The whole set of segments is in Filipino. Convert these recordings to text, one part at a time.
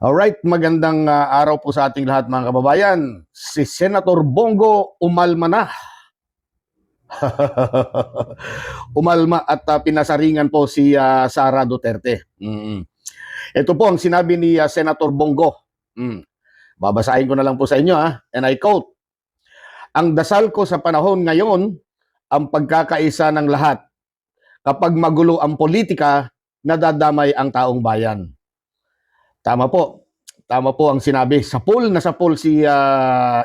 Alright, magandang araw po sa ating lahat mga kababayan. Si Senator Bongo umalma na. Umalma at pinasaringan po si Sara Duterte. Ito po ang sinabi ni Senator Bongo. Babasahin ko na lang po sa inyo and I quote, "Ang dasal ko sa panahon ngayon, ang pagkakaisa ng lahat. Kapag magulo ang politika, nadadamay ang taong bayan." Tama po. Tama po ang sinabi. Sapul na sapul si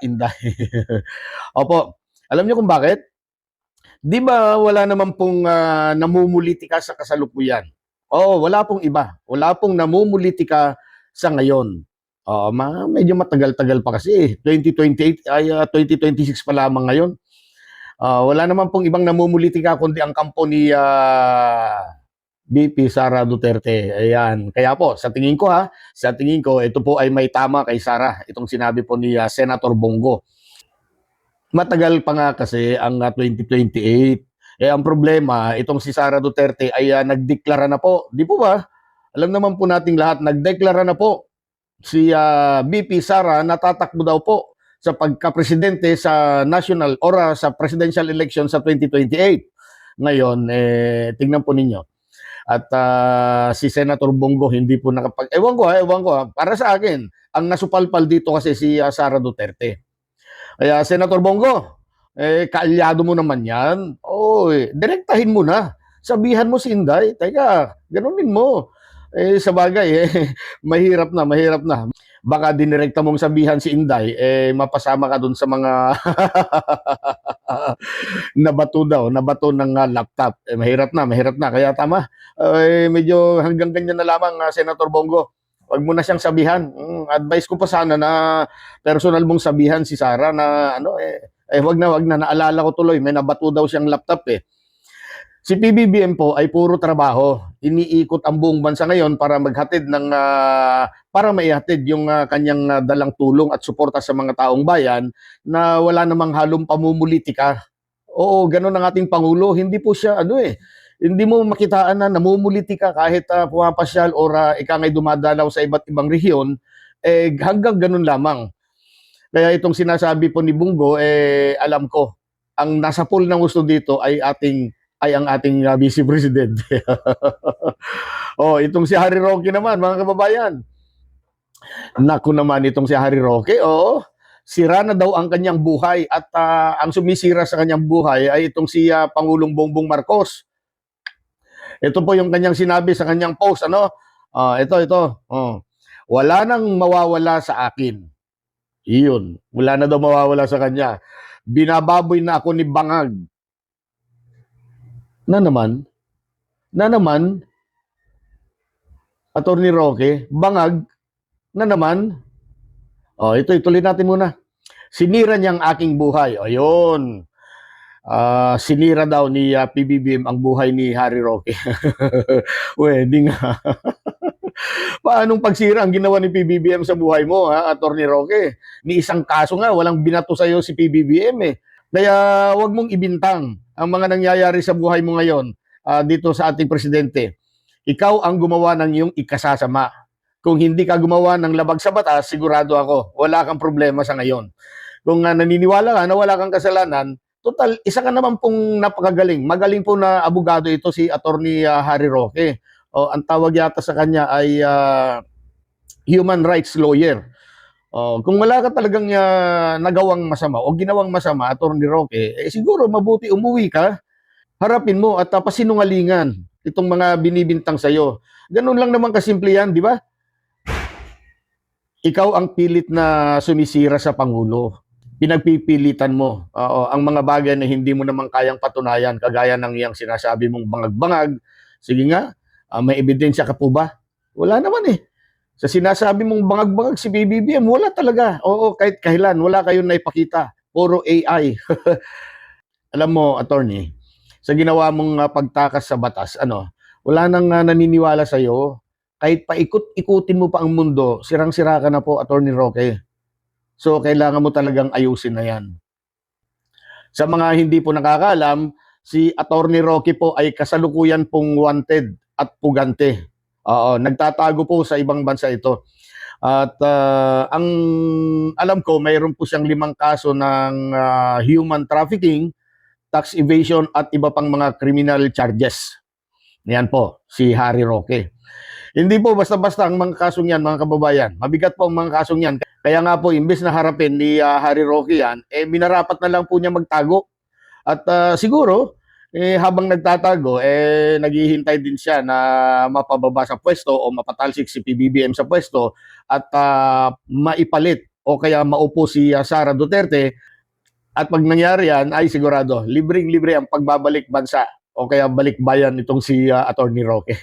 Inday. Opo. Alam niyo kung bakit? Di ba wala naman pong namumulitika sa kasalukuyan? Oo, wala pong iba. Wala pong namumulitika sa ngayon. Medyo matagal-tagal pa kasi. 2028 ay 2026 pa lamang ngayon. Wala naman pong ibang namumulitika kundi ang kampo ni VP Sara Duterte. Ayan. Kaya po, sa tingin ko, ito po ay may tama kay Sara. Itong sinabi po ni Senator Bongo. Matagal pa nga kasi ang 2028. Ang problema, itong si Sara Duterte ay nagdeklara na po. Di po ba? Alam naman po nating lahat, nagdeklara na po si VP Sara na tatakbo daw po sa pagka-presidente sa national or sa presidential election sa 2028. Ngayon, tingnan po ninyo. At si Senator Bongo hindi po ewan ko para sa akin, ang nasupalpal dito kasi si Sara Duterte. Kaya Senator Bongo, kaalyado mo naman yan. Direktahin mo na. Sabihan mo si Inday, teka, ganunin mo. Sa bagay, mahirap na. Baka dinirekta mong sabihan si Inday, mapasama ka dun sa mga nabato ng laptop. Mahirap na. Kaya tama. Medyo hanggang ganyan na lamang, Senator Bongo. Wag mo na siyang sabihan. Advice ko pa sana na personal mong sabihan si Sara na wag na, naalala ko tuloy, may nabato daw siyang laptop Si PBBM po ay puro trabaho. Iniikot ang buong bansa ngayon para maghatid ng para maihatid yung kanyang dalang tulong at suporta sa mga taong bayan na wala namang halong pamumulitika. Oo, ganun ang ating Pangulo. Hindi po siya hindi mo makitaan na namumulitika kahit pumapasyal or ika nga'y dumadalaw sa iba't ibang rehiyon, hanggang ganun lamang. Kaya itong sinasabi po ni Bungo, alam ko, ang nasa pool ng gusto dito ay ang ating Vice President. Itong si Harry Roque naman, mga kababayan. Naku naman itong si Harry Roque, sira na daw ang kanyang buhay at ang sumisira sa kanyang buhay ay itong si Pangulong Bongbong Marcos. Ito po yung kanyang sinabi sa kanyang post, ito. Wala nang mawawala sa akin. Iyon, wala na daw mawawala sa kanya. Binababoy na ako ni Bangag. Na naman, Attorney Roque, Bangag, na naman. Ito, ituloy natin muna. Sinira niyang aking buhay. Ayun. Sinira daw ni PBBM ang buhay ni Harry Roque. Pwede nga. Paanong pagsira ang ginawa ni PBBM sa buhay mo, Attorney Roque? Ni isang kaso nga, walang binato sa'yo si PBBM Kaya wag mong ibintang ang mga nangyayari sa buhay mo ngayon dito sa ating presidente. Ikaw ang gumawa ng iyong ikasasama. Kung hindi ka gumawa ng labag sa batas, sigurado ako, wala kang problema sa ngayon. Kung naniniwala ka na wala kang kasalanan, total, isa ka naman pong napakagaling. Magaling po na abogado ito si Attorney Harry Roque. Ang tawag yata sa kanya ay human rights lawyer. Kung wala ka talagang nagawang masama o ginawang masama, Attorney Roque, siguro mabuti umuwi ka, harapin mo at pasinungalingan itong mga binibintang sa'yo. Ganun lang naman kasimple yan, di ba? Ikaw ang pilit na sumisira sa Pangulo. Pinagpipilitan mo ang mga bagay na hindi mo naman kayang patunayan, kagaya ng iyang sinasabi mong bangag-bangag. Sige nga, may ebidensya ka po ba? Wala naman Sa sinasabi mong bangag-bangag si BBBM, wala talaga. Kahit kahilan, wala kayong naipakita. Puro AI. Alam mo, attorney, sa ginawa mong pagtakas sa batas, wala nang naniniwala sa'yo. Kahit paikot-ikutin mo pa ang mundo, sirang-sira ka na po, Attorney Roque. So, kailangan mo talagang ayusin na yan. Sa mga hindi po nakakaalam, si Attorney Roque po ay kasalukuyan pong wanted at pugante. Nagtatago po sa ibang bansa ito. At ang alam ko, mayroon po siyang 5 kaso ng human trafficking, tax evasion at iba pang mga criminal charges. Yan po, si Harry Roque. Hindi po basta-basta ang mga kasong yan, mga kababayan. Mabigat po ang mga kasong yan. Kaya nga po, imbes na harapin ni Harry Roque yan, minarapat na lang po niya magtago. At siguro, habang nagtatago, naghihintay din siya na mapababa sa pwesto o mapatalsik si PBBM sa pwesto at maipalit o kaya maupo si Sara Duterte. At pag nangyari yan, ay sigurado, libreng-libre ang pagbabalik bansa o kaya balik bayan itong si Attorney Roque.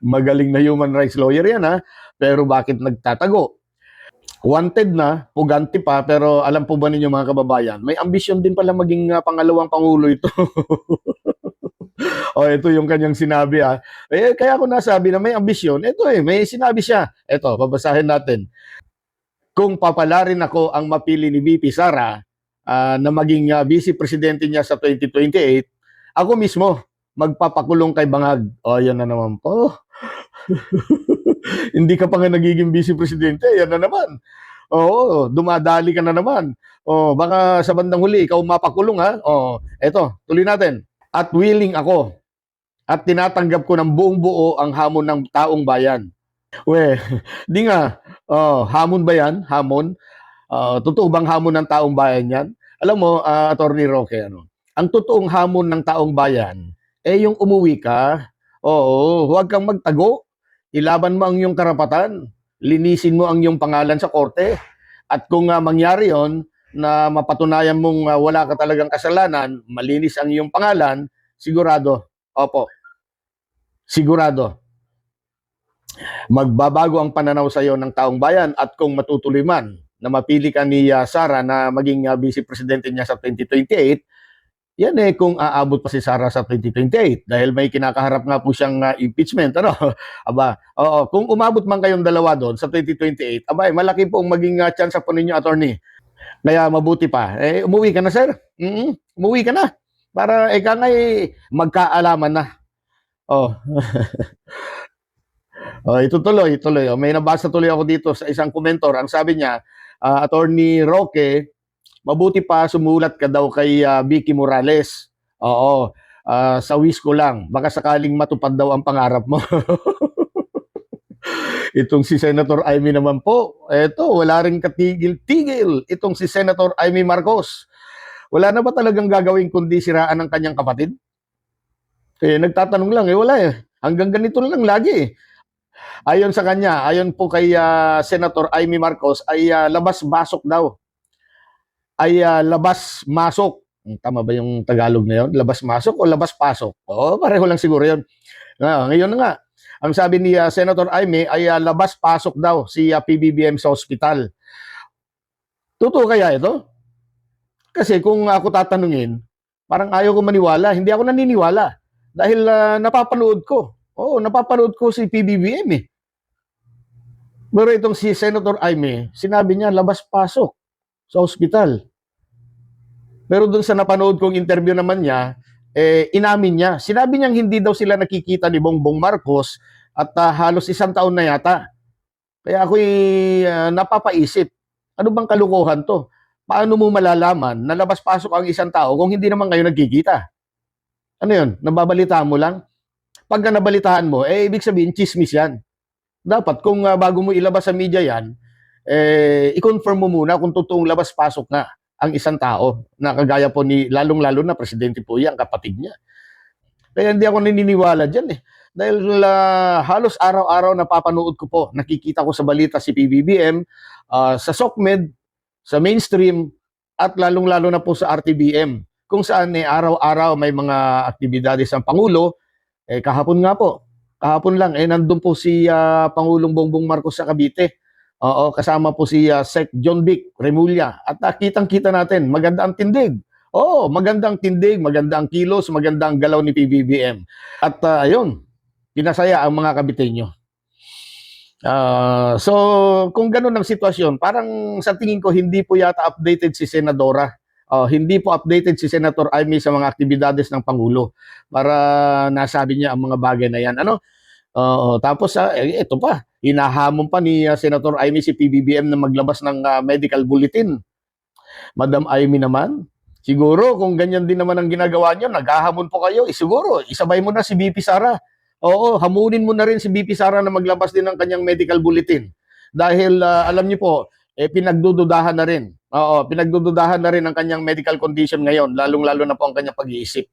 Magaling na human rights lawyer yan ha, pero bakit nagtatago? Wanted na, puganti pa, pero alam po ba ninyo mga kababayan, may ambisyon din pala maging pangalawang pangulo ito. O ito yung kanyang sinabi ha. Kaya ako nasabi na may ambisyon, ito may sinabi siya. Ito, babasahin natin. Kung papalarin ako ang mapili ni VP Sara na maging vice presidente niya sa 2028, ako mismo magpapakulong kay Bangag. O, yan na naman po. Hindi ka pa nga nagiging vice presidente, yan na naman. Oo, dumadali ka na naman. Baka sa bandang huli, ikaw mapakulong ha. Eto, tuloy natin. At willing ako at tinatanggap ko ng buong buo ang hamon ng taong bayan. Di nga. Hamon ba yan? Hamon? Totoo bang hamon ng taong bayan yan? Alam mo, Attorney Roque, ang totoong hamon ng taong bayan, yung umuwi ka. Oo, huwag kang magtago. Ilaban mo ang iyong karapatan. Linisin mo ang iyong pangalan sa korte. At kung mangyari yon na mapatunayan mong wala ka talagang kasalanan, malinis ang iyong pangalan, sigurado, sigurado, magbabago ang pananaw sa iyo ng taong bayan. At kung matutuloy man na mapili ka ni Sara na maging vice presidente niya sa 2028, yan kung aabot pa si Sara sa 2028 dahil may kinakaharap nga po siyang impeachment. Kung umabot man kayong dalawa doon sa 2028, malaki po ang maging chance po ninyo, attorney. Kaya mabuti pa. Umuwi ka na, sir. Umuwi ka na. Para magkaalaman na. Ito tuloy. May nabasa tuloy ako dito sa isang komentor. Ang sabi niya, Attorney Roque, mabuti pa sumulat ka daw kay Vicky Morales. Sa wish ko lang. Baka sakaling matupad daw ang pangarap mo. Itong si Senator Amy naman po, wala rin katigil-tigil. Itong si Senator Amy Marcos. Wala na ba talagang gagawin kundi siraan ng kanyang kapatid? Nagtatanong lang, wala Hanggang ganito lang lagi Ayon sa kanya, ayon po kay Senator Amy Marcos, ay labas-basok daw. Labas-masok. Tama ba yung Tagalog na yun? Labas-masok o labas-pasok? Pareho lang siguro yun. Ngayon na nga, ang sabi ni Senator Amy ay labas-pasok daw si PBBM sa ospital. Totoo kaya ito? Kasi kung ako tatanungin, parang ayaw ko maniwala. Hindi ako naniniwala. Dahil napapanood ko. Napapanood ko si PBBM Pero itong si Senator Amy, sinabi niya labas-pasok sa ospital. Pero doon sa napanood kong interview naman niya, inamin niya. Sinabi niyang hindi daw sila nakikita ni Bongbong Marcos at halos 1 taon na yata. Kaya ako'y napapaisip, ano bang kalukuhan to? Paano mo malalaman na labas-pasok ang isang tao kung hindi naman kayo nagkikita? Ano yun? Nababalita mo lang? Pagka nabalitaan mo, ibig sabihin, chismis yan. Dapat kung bago mo ilabas sa media yan, i-confirm mo muna kung totoong labas-pasok na ang isang tao na kagaya po ni, lalong-lalo na presidente po yan, kapatid niya. Kaya hindi ako naniniwala dyan Dahil halos araw-araw napapanood ko po, nakikita ko sa balita si PBBM, sa SOCMED, sa mainstream, at lalong-lalo na po sa RTBM, kung saan araw-araw may mga aktibidades ng Pangulo. Kahapon nga po, kahapon lang, nandun po si Pangulong Bongbong Marcos sa Cavite. Kasama po si Sec. John Vic Remulla. At kitang-kita natin, maganda ang tindig. Maganda ang tindig, maganda ang kilos, maganda ang galaw ni PBBM. At ayun, pinasaya ang mga Caviteño. So, kung ganun ang sitwasyon, parang sa tingin ko, hindi po yata updated si Senadora. Hindi po updated si Senator Amy sa mga aktibidades ng Pangulo para nasabi niya ang mga bagay na yan. Oo, tapos ito pa, hinahamon pa ni Senator Amy si PBBM na maglabas ng medical bulletin. Madam Amy naman, siguro kung ganyan din naman ang ginagawa nyo, naghahamon po kayo, siguro isabay mo na si BP Sara. Oo, hamunin mo na rin si BP Sara na maglabas din ng kanyang medical bulletin. Dahil alam niyo po, pinagdududahan na rin. Oo, pinagdududahan na rin ang kanyang medical condition ngayon, lalong-lalo na po ang kanyang pag-iisip.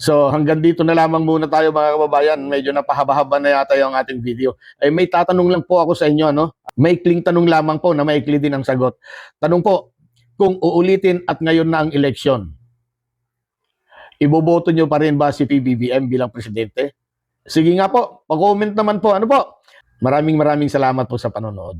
So hanggang dito na lamang muna tayo mga kababayan. Medyo napahaba-haba na yata yung ating video. May tatanong lang po ako sa inyo. Ano? Maikling tanong lamang po na maikli din ang sagot. Tanong po, kung uulitin at ngayon na ang eleksyon, iboboto nyo pa rin ba si PBBM bilang presidente? Sige nga po, pag-comment naman po. Ano po? Maraming salamat po sa panonood.